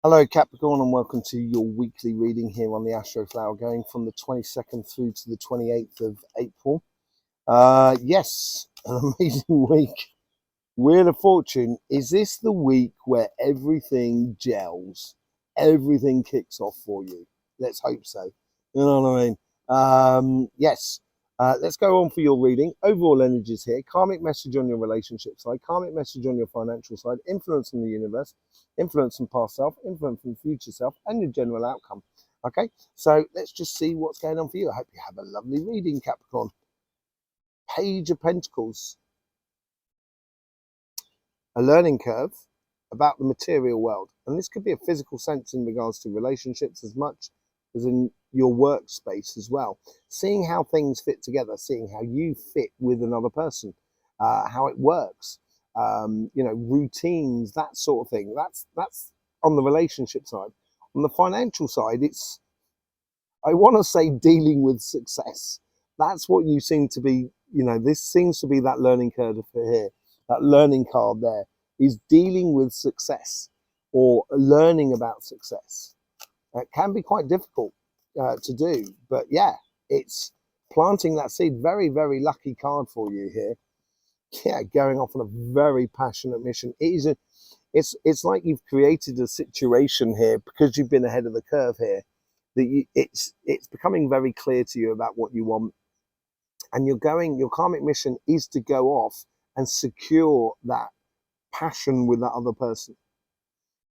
Hello Capricorn, and welcome to your weekly reading here on the Astroflower, going from the 22nd through to the 28th of April. Yes, an amazing week. Wheel of Fortune, is this the week where everything gels? Everything kicks off for you? Let's hope so. You know what I mean? Yes. Let's go on for your reading. Overall energies here. Karmic message on your relationship side. Karmic message on your financial side. Influence from the universe. Influence from past self. Influence from future self. And your general outcome. Okay, so let's just see what's going on for you. I hope you have a lovely reading, Capricorn. Page of Pentacles. A learning curve about the material world. And this could be a physical sense in regards to relationships as much as in your workspace as well. Seeing how things fit together, seeing how you fit with another person, how it works, routines, that sort of thing. That's on the relationship side. On the financial side, it's, I want to say, dealing with success. That's what you seem to be, this seems to be that learning curve for here. That learning card there is dealing with success or learning about success. It can be quite difficult to do, but yeah, it's planting that seed. Very, very lucky card for you here. Yeah, going off on a very passionate mission. It's like you've created a situation here because you've been ahead of the curve here. That it's becoming very clear to you about what you want, and your karmic mission is to go off and secure that passion with that other person,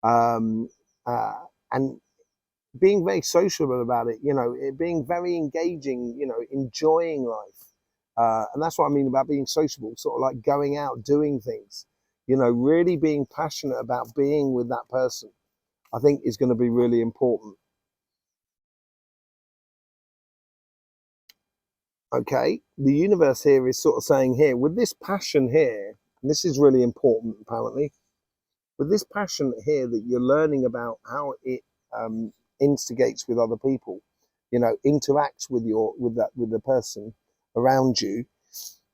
and being very sociable about it, it being very engaging, enjoying life. And that's what I mean about being sociable, sort of like going out, doing things, really being passionate about being with that person, I think is going to be really important. Okay, the universe here is sort of saying here, with this passion here, and this is really important apparently, with this passion here that you're learning about how it instigates with other people, interacts with the person around you.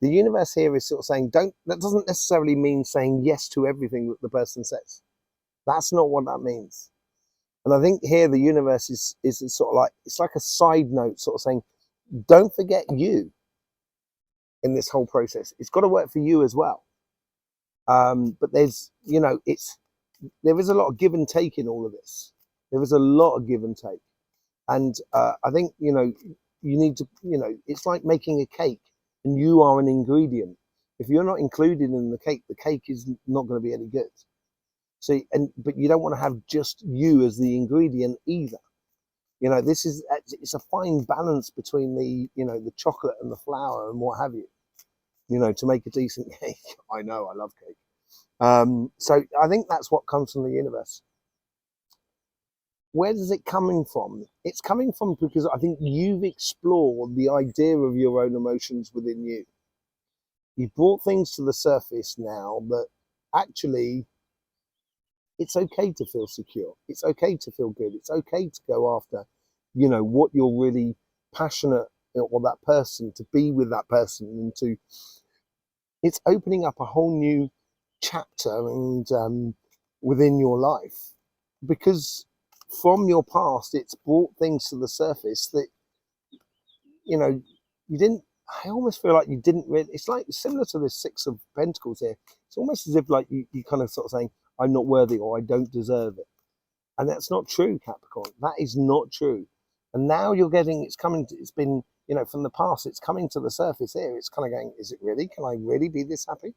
The universe here is sort of saying, that doesn't necessarily mean saying yes to everything that the person says. That's not what that means. And I think here the universe is sort of like, it's like a side note, sort of saying, don't forget you in this whole process. It's got to work for you as well. But there's, there is a lot of give and take in all of this. There is a lot of give and take. And I think, you need to, it's like making a cake and you are an ingredient. If you're not included in the cake is not going to be any good. So, but you don't want to have just you as the ingredient either. It's a fine balance between the chocolate and the flour and what have you, to make a decent cake. I know, I love cake. So I think that's what comes from the universe. Where is it coming from? It's coming from because I think you've explored the idea of your own emotions within you. You've brought things to the surface now that actually it's okay to feel secure. It's okay to feel good. It's okay to go after, what you're really passionate, or that person, to be with that person, and it's opening up a whole new chapter and within your life, because from your past it's brought things to the surface that you didn't. I almost feel like you didn't really. It's like similar to the Six of Pentacles here. It's almost as if like you kind of sort of saying, I'm not worthy or I don't deserve it. And that's not true, Capricorn. That is not true. And now you're getting, it's been, from the past, it's coming to the surface here. It's kind of going, is it really? Can I really be this happy?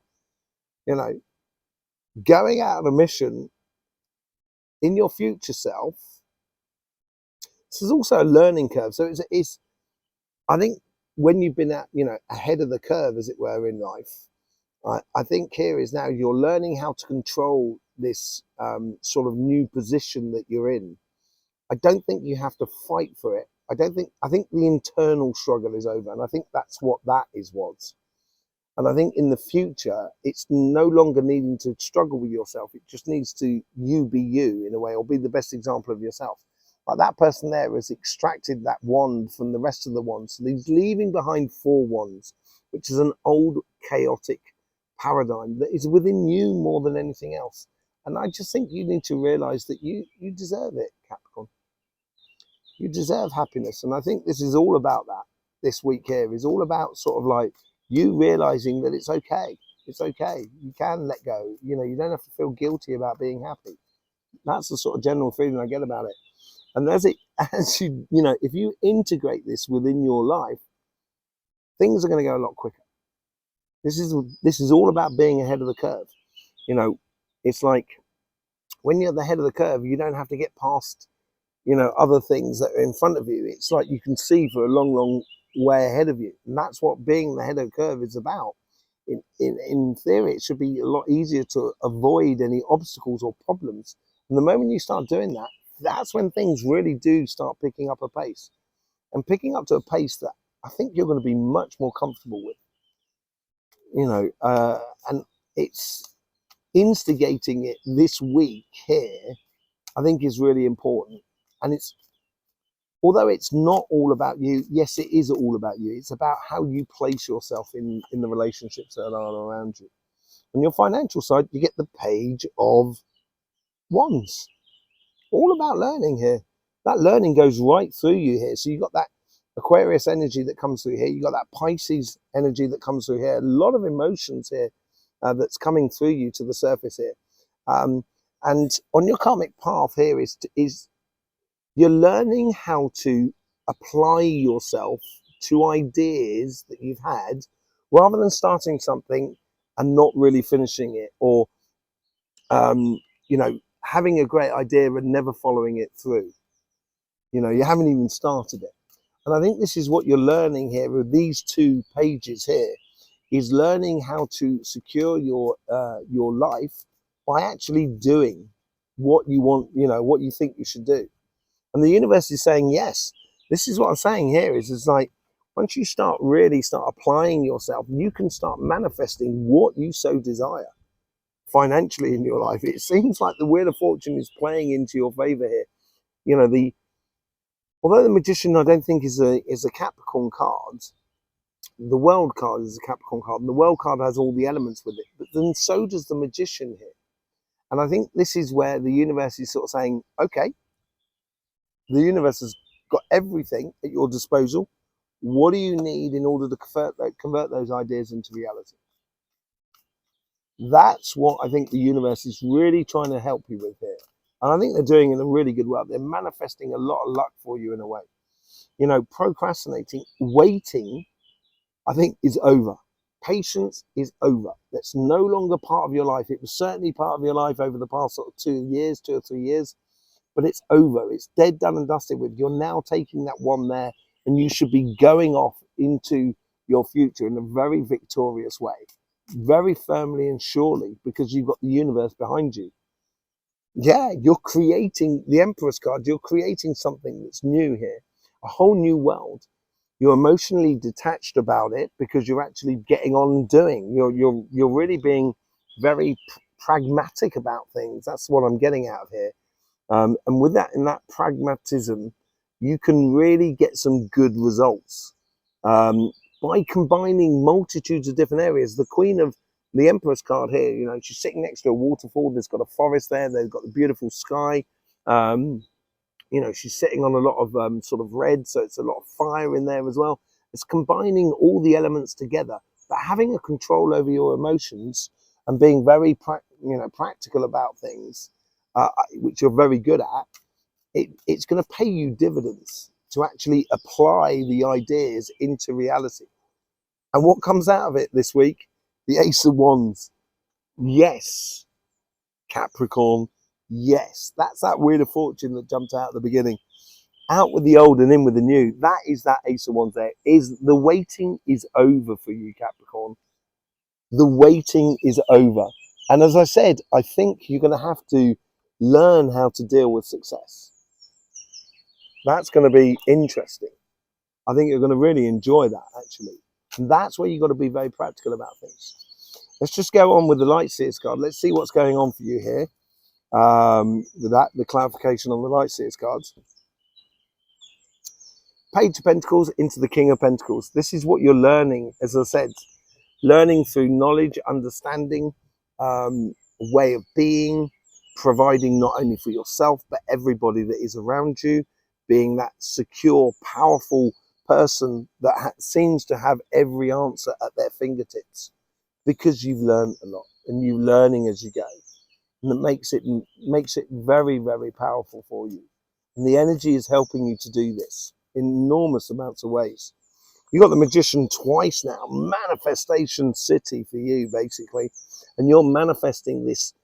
Going out on a mission in your future self. This is also a learning curve. So it's I think when you've been ahead of the curve, as it were, in life, I think here is now you're learning how to control this sort of new position that you're in. I don't think you have to fight for it. I think the internal struggle is over, and I think that's what that was. And I think in the future, it's no longer needing to struggle with yourself. It just needs to you be you in a way, or be the best example of yourself. Like that person there has extracted that wand from the rest of the wands. So he's leaving behind 4 wands, which is an old chaotic paradigm that is within you more than anything else. And I just think you need to realize that you deserve it, Capricorn. You deserve happiness. And I think this is all about that. This week here is all about sort of like you realizing that it's okay. It's okay. You can let go. You know, you don't have to feel guilty about being happy. That's the sort of general feeling I get about it. And as you know, if you integrate this within your life, things are going to go a lot quicker. This is all about being ahead of the curve. You know, it's like when you're at the head of the curve, you don't have to get past, you know, other things that are in front of you. It's like you can see for a long, long way ahead of you. And that's what being the head of the curve is about. In theory, it should be a lot easier to avoid any obstacles or problems. And the moment you start doing that, that's when things really do start picking up a pace. And picking up to a pace that I think you're going to be much more comfortable with. You know, and it's instigating it this week here, I think is really important. And although it's not all about you, yes, it is all about you. It's about how you place yourself in the relationships that are around you. On your financial side, you get the Page of Wands. All about learning here. That learning goes right through you here. So you've got that Aquarius energy that comes through here. You've got that Pisces energy that comes through here. A lot of emotions here that's coming through you to the surface here. And on your karmic path here is you're learning how to apply yourself to ideas that you've had rather than starting something and not really finishing it, or you know, having a great idea and never following it through. You know, you haven't even started it. And I think this is what you're learning here with these two pages here, is learning how to secure your life by actually doing what you want, you know, what you think you should do. And the universe is saying, yes, this is what I'm saying here is it's like, once you start applying yourself, you can start manifesting what you so desire financially in your life. It seems like the Wheel of Fortune is playing into your favor here. You know, although the Magician I don't think is a Capricorn card, the World card is a Capricorn card, and the World card has all the elements with it, but then so does the Magician here. And I think this is where the universe is sort of saying, okay, the universe has got everything at your disposal. What do you need in order to convert those ideas into reality? That's what I think the universe is really trying to help you with here. And I think they're doing it in a really good way. They're manifesting a lot of luck for you in a way. You know, procrastinating, waiting, I think is over. Patience is over. That's no longer part of your life. It was certainly part of your life over the past sort of 2 or 3 years. But it's over. It's dead, done and dusted with. You're now taking that one there, and you should be going off into your future in a very victorious way, very firmly and surely, because you've got the universe behind you. Yeah, you're creating the Emperor's card. You're creating something that's new here, a whole new world. You're emotionally detached about it because you're actually getting on and doing. You're really being very pragmatic about things. That's what I'm getting out of here. And with that, in that pragmatism, you can really get some good results by combining multitudes of different areas. The Queen of the Empress card here, you know, she's sitting next to a waterfall. There's got a forest there. They've got the beautiful sky. You know, she's sitting on a lot of sort of red, so it's a lot of fire in there as well. It's combining all the elements together, but having a control over your emotions and being very, practical about things. Which you're very good at, it's going to pay you dividends to actually apply the ideas into reality. And what comes out of it this week? The Ace of Wands. Yes, Capricorn. Yes, that's that Wheel of Fortune that jumped out at the beginning. Out with the old and in with the new. That is that Ace of Wands there. The waiting is over for you, Capricorn. The waiting is over. And as I said, I think you're going to have to learn how to deal with success. That's going to be interesting. I think you're going to really enjoy that, actually. And that's where you've got to be very practical about things. Let's just go on with the Light Seers card. Let's see what's going on for you here. With that, the clarification on the Light Seers cards. Page of Pentacles into the King of Pentacles. This is what you're learning, as I said, learning through knowledge, understanding, way of being, providing not only for yourself, but everybody that is around you, being that secure, powerful person that seems to have every answer at their fingertips, because you've learned a lot and you're learning as you go. And it makes it very, very powerful for you. And the energy is helping you to do this in enormous amounts of ways. You got the Magician twice now, manifestation city for you, basically. And you're manifesting this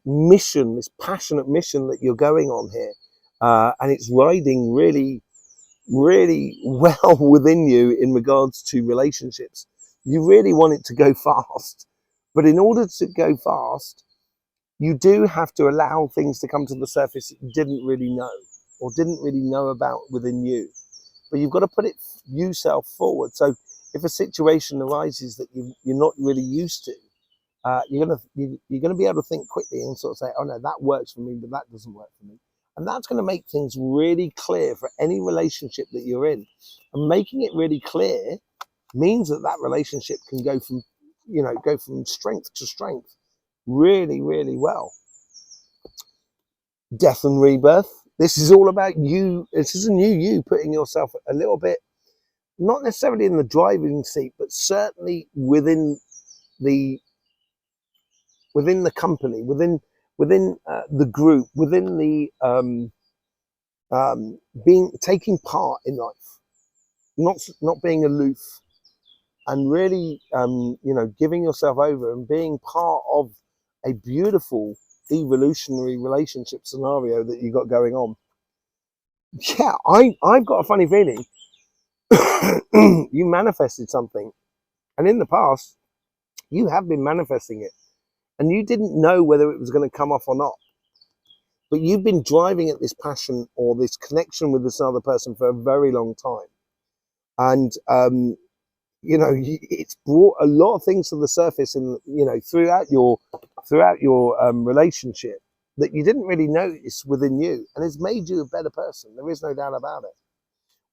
mission, this passionate mission that you're going on here. And it's riding really, really well within you in regards to relationships. You really want it to go fast. But in order to go fast, you do have to allow things to come to the surface that you didn't really know or didn't really know about within you. But you've got to put it yourself forward. So if a situation arises that you're not really used to, you're gonna be able to think quickly and sort of say, oh no, that works for me, but that doesn't work for me. And that's going to make things really clear for any relationship that you're in. And making it really clear means that that relationship can go from strength to strength really, really well. Death and rebirth. This is all about you. This is a new you putting yourself a little bit, not necessarily in the driving seat, but certainly within the company, within the group, within the taking part in life, not being aloof, and really giving yourself over and being part of a beautiful evolutionary relationship scenario that you got going on. Yeah, I've got a funny feeling you manifested something, and in the past you have been manifesting it, and you didn't know whether it was going to come off or not. But you've been driving at this passion or this connection with this other person for a very long time. And, it's brought a lot of things to the surface throughout your relationship that you didn't really notice within you. And it's made you a better person. There is no doubt about it.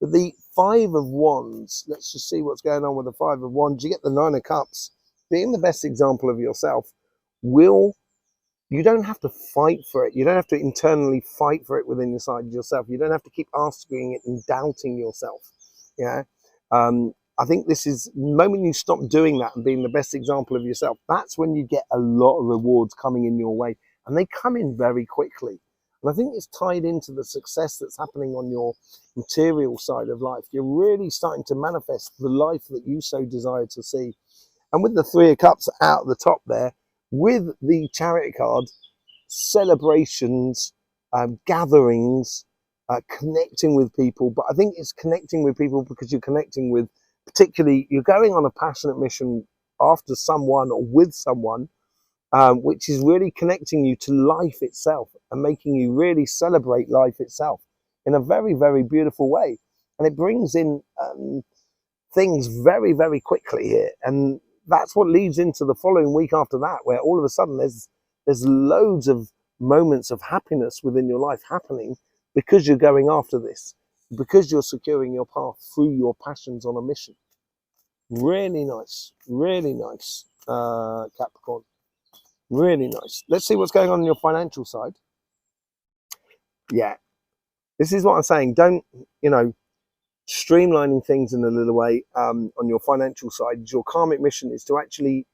With the Five of Wands, let's just see what's going on with the Five of Wands. You get the Nine of Cups. Being the best example of yourself you don't have to fight for it. You don't have to internally fight for it within inside yourself. You don't have to keep asking it and doubting yourself. Yeah. I think this is the moment you stop doing that and being the best example of yourself, that's when you get a lot of rewards coming in your way, and they come in very quickly. And I think it's tied into the success that's happening on your material side of life. You're really starting to manifest the life that you so desire to see. And with the Three of Cups out at the top there, with the Chariot card, celebrations, gatherings, connecting with people. But I think it's connecting with people because you're connecting with, particularly, you're going on a passionate mission after someone or with someone, which is really connecting you to life itself and making you really celebrate life itself in a very, very beautiful way. And it brings in things very, very quickly here. And that's what leads into the following week after that, where all of a sudden there's loads of moments of happiness within your life happening because you're going after this, because you're securing your path through your passions on a mission. Really nice, Capricorn. Really nice. Let's see what's going on your financial side. Yeah, this is what I'm saying. Don't, streamlining things in a little way on your financial side. Your karmic mission is to actually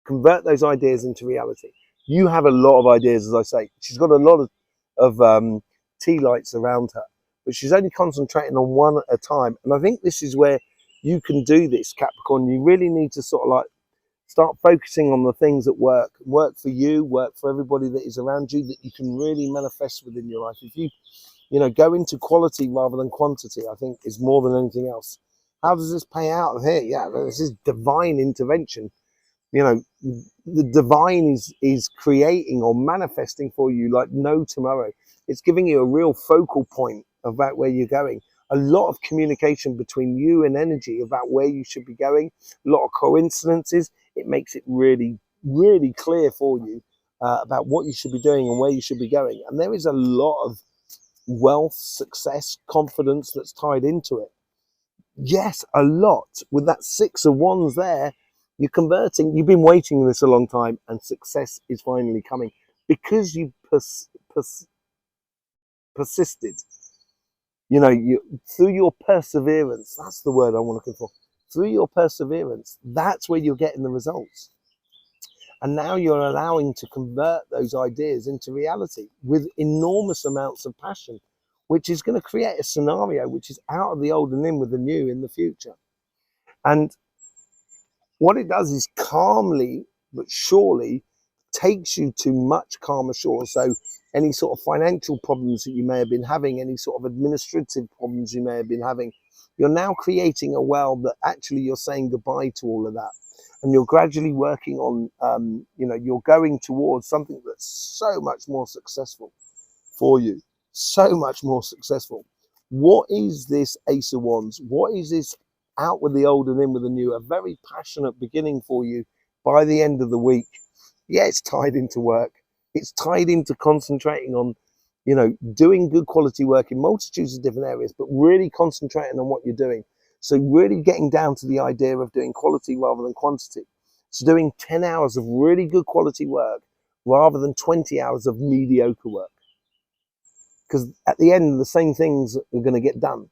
convert those ideas into reality. You have a lot of ideas, as I say. She's got a lot of tea lights around her, but she's only concentrating on one at a time. And I think this is where you can do this, Capricorn. You really need to sort of start focusing on the things that work for you, work for everybody that is around you, that you can really manifest within your life. If you go into quality rather than quantity, I think is more than anything else. How does this pay out here? Yeah, this is divine intervention. The divine is creating or manifesting for you like no tomorrow. It's giving you a real focal point about where you're going. A lot of communication between you and energy about where you should be going. A lot of coincidences. It makes it really, really clear for you about what you should be doing and where you should be going. And there is a lot of wealth, success, confidence that's tied into it. Yes, a lot. With that Six of Wands there, you're converting. You've been waiting this a long time, and success is finally coming. because you persisted, you know, through your perseverance, that's the word I'm looking for. Through your perseverance, that's where you're getting the results. And now you're allowing to convert those ideas into reality with enormous amounts of passion, which is going to create a scenario which is out of the old and in with the new in the future. And what it does is calmly but surely takes you to much calmer shores. So any sort of financial problems that you may have been having, any sort of administrative problems you may have been having, you're now creating a world that actually you're saying goodbye to all of that. And you're gradually working on, you know, you're going towards something that's so much more successful for you, so much more successful. What is this Ace of Wands? What is this out with the old and in with the new? A very passionate beginning for you by the end of the week. Yeah, it's tied into work. It's tied into concentrating on, you know, doing good quality work in multitudes of different areas, but really concentrating on what you're doing. So really getting down to the idea of doing quality rather than quantity. So doing 10 hours of really good quality work rather than 20 hours of mediocre work. Because at the end, the same things are going to get done.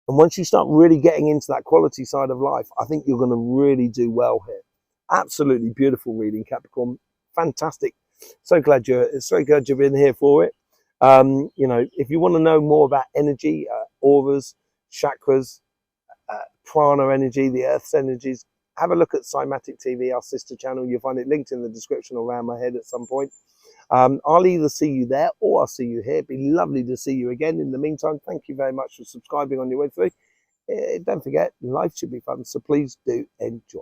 And once you start really getting into that quality side of life, I think you're going to really do well here. Absolutely beautiful reading, Capricorn. Fantastic. So glad you've been here for it. You know, if you want to know more about energy, auras, chakras, prana energy, the earth's energies, have a look at Cymatic TV, our sister channel. You'll find it linked in the description or around my head at some point. I'll either see you there or I'll see you here. It'd be lovely to see you again. In the meantime, thank you very much for subscribing on your way through. Don't forget, life should be fun, so please do enjoy.